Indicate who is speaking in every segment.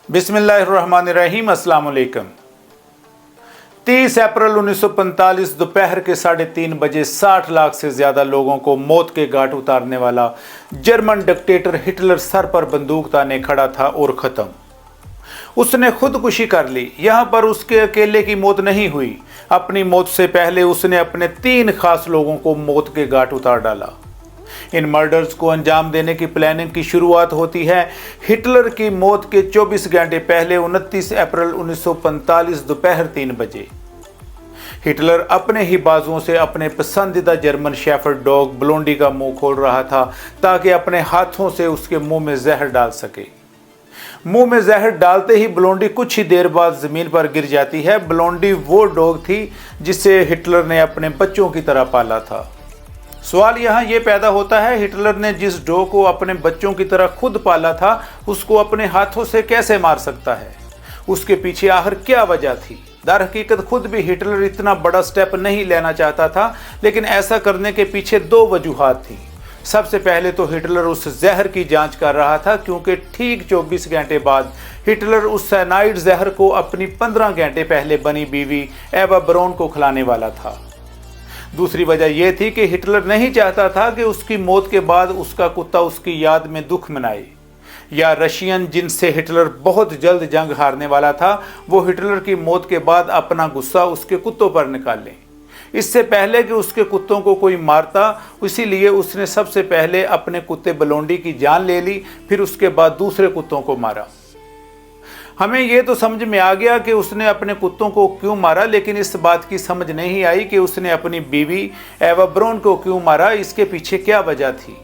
Speaker 1: बिस्मिल्लाहिर्रहमानिर्रहीम। अस्सलाम वालेकुम। 30 अप्रैल 1945 दोपहर के 3:30 बजे 60 लाख से ज़्यादा लोगों को मौत के घाट उतारने वाला जर्मन डिक्टेटर हिटलर सर पर बंदूक ताने खड़ा था और ख़त्म। उसने खुदकुशी कर ली। यहाँ पर उसके अकेले की मौत नहीं हुई। अपनी मौत से पहले उसने अपने 3 खास लोगों को मौत के घाट उतार डाला। इन मर्डर्स को अंजाम देने की प्लानिंग की शुरुआत होती है हिटलर की मौत के 24 घंटे पहले 29 अप्रैल 1945 दोपहर 3 बजे। हिटलर अपने ही बाजुओं से अपने पसंदीदा जर्मन शेफर्ड डॉग ब्लोंडी का मुंह खोल रहा था ताकि अपने हाथों से उसके मुंह में जहर डाल सके। मुंह में जहर डालते ही ब्लोंडी कुछ ही देर बाद जमीन पर गिर जाती है। ब्लोंडी वो डॉग थी जिसे हिटलर ने अपने बच्चों की तरह पाला था। सवाल यहाँ ये पैदा होता है, हिटलर ने जिस डॉग को अपने बच्चों की तरह खुद पाला था उसको अपने हाथों से कैसे मार सकता है? उसके पीछे आखिर क्या वजह थी? दर हकीकत खुद भी हिटलर इतना बड़ा स्टेप नहीं लेना चाहता था, लेकिन ऐसा करने के पीछे 2 वजूहात थी। सबसे पहले तो हिटलर उस जहर की जांच कर रहा था क्योंकि ठीक 24 घंटे बाद हिटलर उस साइनाइड जहर को अपनी 15 घंटे पहले बनी बीवी एवा ब्राउन को खिलाने वाला था। दूसरी वजह यह थी कि हिटलर नहीं चाहता था कि उसकी मौत के बाद उसका कुत्ता उसकी याद में दुख मनाए, या रशियन जिनसे हिटलर बहुत जल्द जंग हारने वाला था वो हिटलर की मौत के बाद अपना गुस्सा उसके कुत्तों पर निकालें। इससे पहले कि उसके कुत्तों को कोई मारता, इसीलिए उसने सबसे पहले अपने कुत्ते ब्लोंडी की जान ले ली, फिर उसके बाद दूसरे कुत्तों को मारा। हमें यह तो समझ में आ गया कि उसने अपने कुत्तों को क्यों मारा, लेकिन इस बात की समझ नहीं आई कि उसने अपनी बीवी एवा ब्राउन को क्यों मारा। इसके पीछे क्या वजह थी?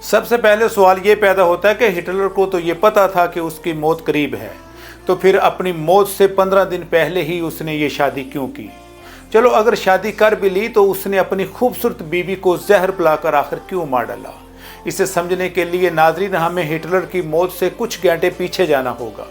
Speaker 1: सबसे पहले सवाल ये पैदा होता है कि हिटलर को तो ये पता था कि उसकी मौत करीब है, तो फिर अपनी मौत से 15 दिन पहले ही उसने ये शादी क्यों की? चलो अगर शादी कर भी ली तो उसने अपनी खूबसूरत बीवी को जहर पिलाकर आखिर क्यों मार डाला? इसे समझने के लिए नाज़रीन हमें हिटलर की मौत से कुछ घंटे पीछे जाना होगा।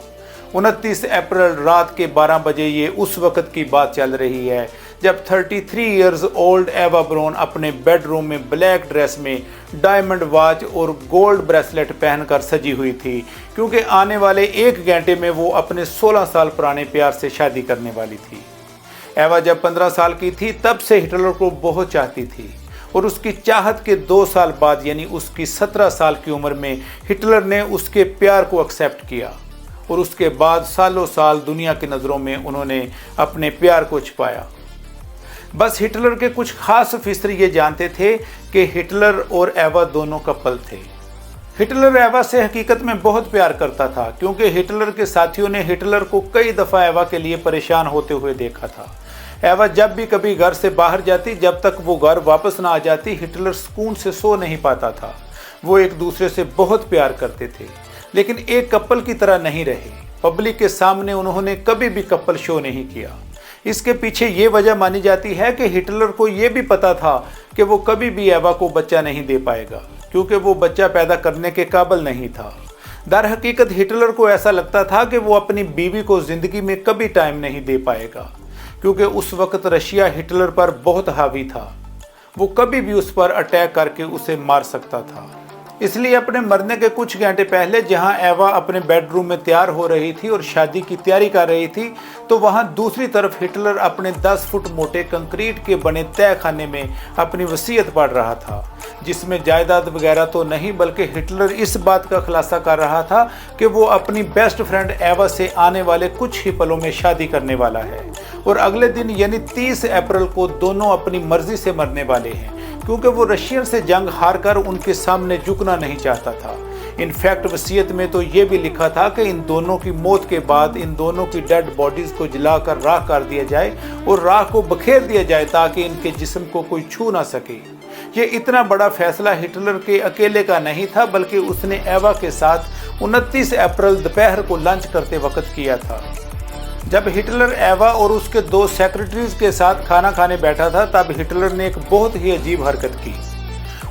Speaker 1: 29 अप्रैल रात के 12 बजे ये उस वक़्त की बात चल रही है जब 33 इयर्स ओल्ड एवा ब्राउन अपने बेडरूम में ब्लैक ड्रेस में डायमंड वॉच और गोल्ड ब्रेसलेट पहनकर सजी हुई थी, क्योंकि आने वाले 1 घंटे में वो अपने 16 साल पुराने प्यार से शादी करने वाली थी। एवा जब 15 साल की थी तब से हिटलर को बहुत चाहती थी, और उसकी चाहत के 2 साल बाद यानी उसकी 17 साल की उम्र में हिटलर ने उसके प्यार को एक्सेप्ट किया, और उसके बाद सालों साल दुनिया की नज़रों में उन्होंने अपने प्यार को छुपाया। बस हिटलर के कुछ खास ऑफिसर ये जानते थे कि हिटलर और एवा दोनों कपल थे। हिटलर एवा से हकीकत में बहुत प्यार करता था, क्योंकि हिटलर के साथियों ने हिटलर को कई दफ़ा एवा के लिए परेशान होते हुए देखा था। एवा जब भी कभी घर से बाहर जाती, जब तक वो घर वापस ना आ जाती, हिटलर सुकून से सो नहीं पाता था। वो एक दूसरे से बहुत प्यार करते थे, लेकिन एक कपल की तरह नहीं रहे। पब्लिक के सामने उन्होंने कभी भी कपल शो नहीं किया। इसके पीछे ये वजह मानी जाती है कि हिटलर को ये भी पता था कि वो कभी भी एवा को बच्चा नहीं दे पाएगा, क्योंकि वो बच्चा पैदा करने के काबिल नहीं था। दर हकीकत हिटलर को ऐसा लगता था कि वो अपनी बीवी को ज़िंदगी में कभी टाइम नहीं दे पाएगा, क्योंकि उस वक़्त रशिया हिटलर पर बहुत हावी था। वो कभी भी उस पर अटैक करके उसे मार सकता था। इसलिए अपने मरने के कुछ घंटे पहले जहां एवा अपने बेडरूम में तैयार हो रही थी और शादी की तैयारी कर रही थी, तो वहां दूसरी तरफ हिटलर अपने 10 फुट मोटे कंक्रीट के बने तय खाने में अपनी वसीयत पढ़ रहा था, जिसमें जायदाद वगैरह तो नहीं, बल्कि हिटलर इस बात का खुलासा कर रहा था कि वो अपनी बेस्ट फ्रेंड एवा से आने वाले कुछ ही पलों में शादी करने वाला है, और अगले दिन यानी 30 अप्रैल को दोनों अपनी मर्जी से मरने वाले हैं, क्योंकि वो रशियन से जंग हारकर उनके सामने झुकना नहीं चाहता था। इनफैक्ट वसीयत में तो ये भी लिखा था कि इन दोनों की मौत के बाद इन दोनों की डेड बॉडीज को जलाकर राख कर दिया जाए और राख को बखेर दिया जाए ताकि इनके जिस्म को कोई छू ना सके। ये इतना बड़ा फैसला हिटलर के अकेले का नहीं था, बल्कि उसने एवा के साथ 29 अप्रैल दोपहर को लंच करते वक्त किया था। जब हिटलर एवा और उसके 2 सेक्रेटरीज के साथ खाना खाने बैठा था, तब हिटलर ने एक बहुत ही अजीब हरकत की।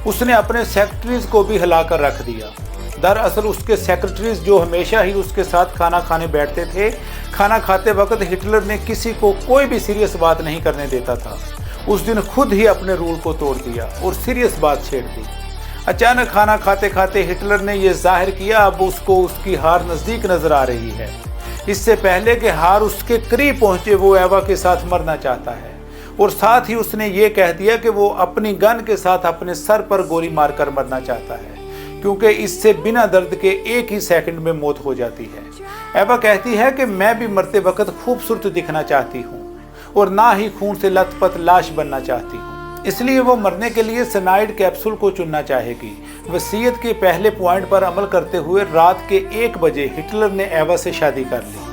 Speaker 1: उसने अपने सेक्रेटरीज को भी हिलाकर रख दिया। दरअसल उसके सेक्रेटरीज जो हमेशा ही उसके साथ खाना खाने बैठते थे, खाना खाते वक्त हिटलर ने किसी को कोई भी सीरियस बात नहीं करने देता था। उस दिन खुद ही अपने रूल को तोड़ दिया और सीरियस बात छेड़ दी। अचानक खाना खाते खाते हिटलर ने यह जाहिर किया अब उसको उसकी हार नज़दीक नजर आ रही है। इससे पहले कि हार उसके करीब पहुंचे वो एवा के साथ मरना चाहता है और साथ ही उसने ये कह दिया कि वो अपनी गन के साथ अपने सर पर गोली मारकर मरना चाहता है, क्योंकि इससे बिना दर्द के एक ही सेकंड में मौत हो जाती है। एवा कहती है कि मैं भी मरते वक्त खूबसूरत दिखना चाहती हूँ और ना ही खून से लथपथ लाश बनना चाहती हूँ, इसलिए वो मरने के लिए साइनाइड कैप्सूल को चुनना चाहेगी। वसीयत के पहले पॉइंट पर अमल करते हुए रात के 1 बजे हिटलर ने एवा से शादी कर ली।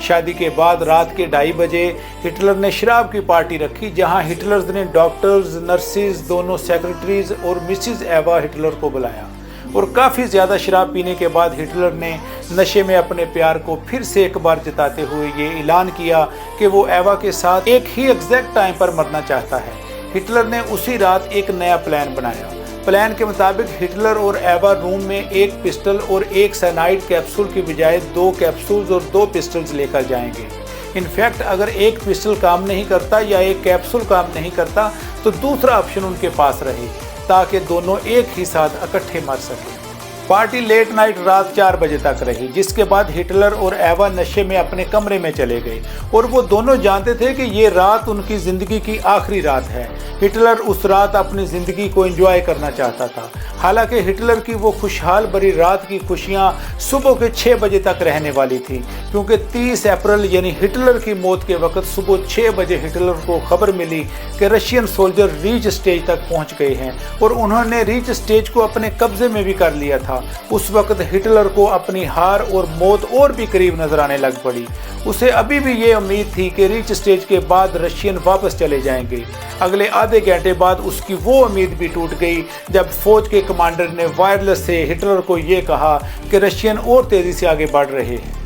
Speaker 1: शादी के बाद रात के 2:30 बजे हिटलर ने शराब की पार्टी रखी, जहां हिटलर ने डॉक्टर्स, नर्सिस, दोनों सेक्रेटरीज और मिसिज एवा हिटलर को बुलाया और काफ़ी ज़्यादा शराब पीने के बाद हिटलर ने नशे में अपने प्यार को फिर से एक बार जताते हुए ये ऐलान किया कि वो एवा के साथ एक ही एग्जैक्ट टाइम पर मरना चाहता है। हिटलर ने उसी रात एक नया प्लान बनाया। प्लान के मुताबिक हिटलर और एवा रूम में एक पिस्टल और एक साइनाइड कैप्सूल की बजाय 2 कैप्सूल्स और 2 पिस्टल्स लेकर जाएंगे। इनफैक्ट अगर एक पिस्टल काम नहीं करता या एक कैप्सूल काम नहीं करता तो दूसरा ऑप्शन उनके पास रहे, ताकि दोनों एक ही साथ इकट्ठे मर सकें। पार्टी लेट नाइट रात 4 बजे तक रही, जिसके बाद हिटलर और एवा नशे में अपने कमरे में चले गए और वो दोनों जानते थे कि ये रात उनकी ज़िंदगी की आखिरी रात है। हिटलर उस रात अपनी ज़िंदगी को एंजॉय करना चाहता था। हालांकि हिटलर की वो खुशहाल भरी रात की खुशियां सुबह के 6 बजे तक रहने वाली थी, क्योंकि 30 अप्रैल यानी हिटलर की मौत के वक्त सुबह 6 बजे हिटलर को खबर मिली कि रशियन सोल्जर रीच स्टेज तक पहुंच गए हैं और उन्होंने रीच स्टेज को अपने कब्जे में भी कर लिया था। उस वक्त हिटलर को अपनी हार और मौत और भी करीब नजर आने लग पड़ी। उसे अभी भी ये उम्मीद थी कि रीच स्टेज के बाद रशियन वापस चले जाएंगे। अगले आधे घंटे बाद उसकी वो उम्मीद भी टूट गई जब फौज के कमांडर ने वायरलेस से हिटलर को ये कहा कि रशियन और तेजी से आगे बढ़ रहे हैं।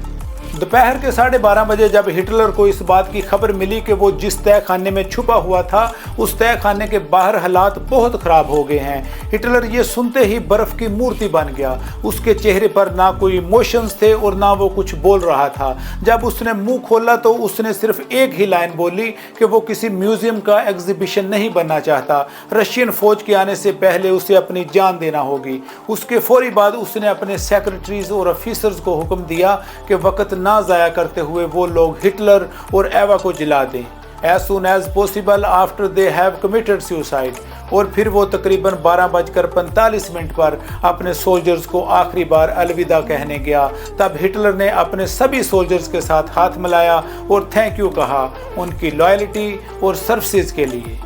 Speaker 1: दोपहर के 12:30 बजे जब हिटलर को इस बात की खबर मिली कि वो जिस तय खाने में छुपा हुआ था उस तय खाने के बाहर हालात बहुत खराब हो गए हैं, हिटलर ये सुनते ही बर्फ की मूर्ति बन गया। उसके चेहरे पर ना कोई इमोशंस थे और ना वो कुछ बोल रहा था। जब उसने मुंह खोला तो उसने सिर्फ एक ही लाइन बोली कि वो किसी म्यूजियम का एग्जीबिशन नहीं बनना चाहता। रशियन फौज के आने से पहले उसे अपनी जान देना होगी। उसके फौरी बाद उसने अपने सेक्रेटरीज और ऑफिसर्स को हुक्म दिया कि वक्त ना जाया करते हुए वो लोग हिटलर और एवा को जिला दें as soon as possible after they have committed suicide। और फिर वो तकरीबन 12:45 पर अपने सोल्जर्स को आखिरी बार अलविदा कहने गया। तब हिटलर ने अपने सभी सोल्जर्स के साथ हाथ मिलाया और थैंक यू कहा उनकी लॉयल्टी और सर्विसेज के लिए।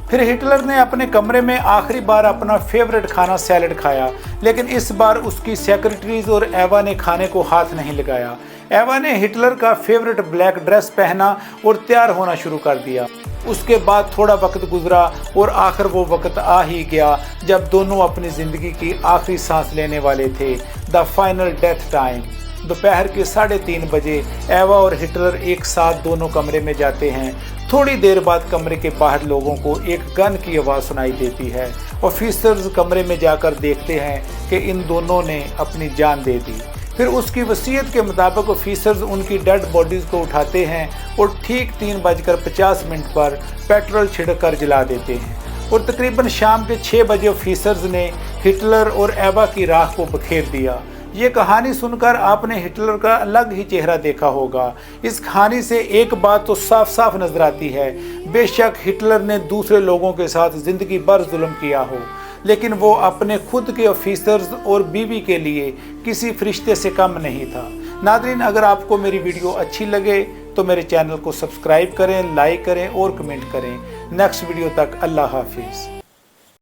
Speaker 1: फिर हिटलर ने अपने कमरे में आखिरी बार अपना फेवरेट खाना सैलड खाया, लेकिन इस बार उसकी सेक्रेटरीज और एवा ने खाने को हाथ नहीं लगाया। एवा ने हिटलर का फेवरेट ब्लैक ड्रेस पहना और तैयार होना शुरू कर दिया। उसके बाद थोड़ा वक्त गुजरा और आखिर वो वक्त आ ही गया जब दोनों अपनी ज़िंदगी की आखिरी सांस लेने वाले थे, द फाइनल डेथ टाइम। दोपहर के 3:30 बजे एवा और हिटलर एक साथ दोनों कमरे में जाते हैं। थोड़ी देर बाद कमरे के बाहर लोगों को एक गन की आवाज़ सुनाई देती है। ऑफिसर्स कमरे में जाकर देखते हैं कि इन दोनों ने अपनी जान दे दी। फिर उसकी वसीयत के मुताबिक ऑफिसर्स उनकी डेड बॉडीज़ को उठाते हैं और ठीक 3:50 पर पेट्रोल छिड़क कर जला देते हैं और तकरीबन शाम के 6 बजे ऑफिसर्स ने हिटलर और एवा की राख को बखेर दिया। ये कहानी सुनकर आपने हिटलर का अलग ही चेहरा देखा होगा। इस कहानी से एक बात तो साफ साफ नजर आती है, बेशक हिटलर ने दूसरे लोगों के साथ ज़िंदगी भर जुल्म किया हो, लेकिन वो अपने खुद के ऑफिसर्स और बीवी के लिए किसी फरिश्ते से कम नहीं था। नाज़रीन, अगर आपको मेरी वीडियो अच्छी लगे तो मेरे चैनल को सब्सक्राइब करें, लाइक करें और कमेंट करें। नेक्स्ट वीडियो तक अल्लाह हाफिज़।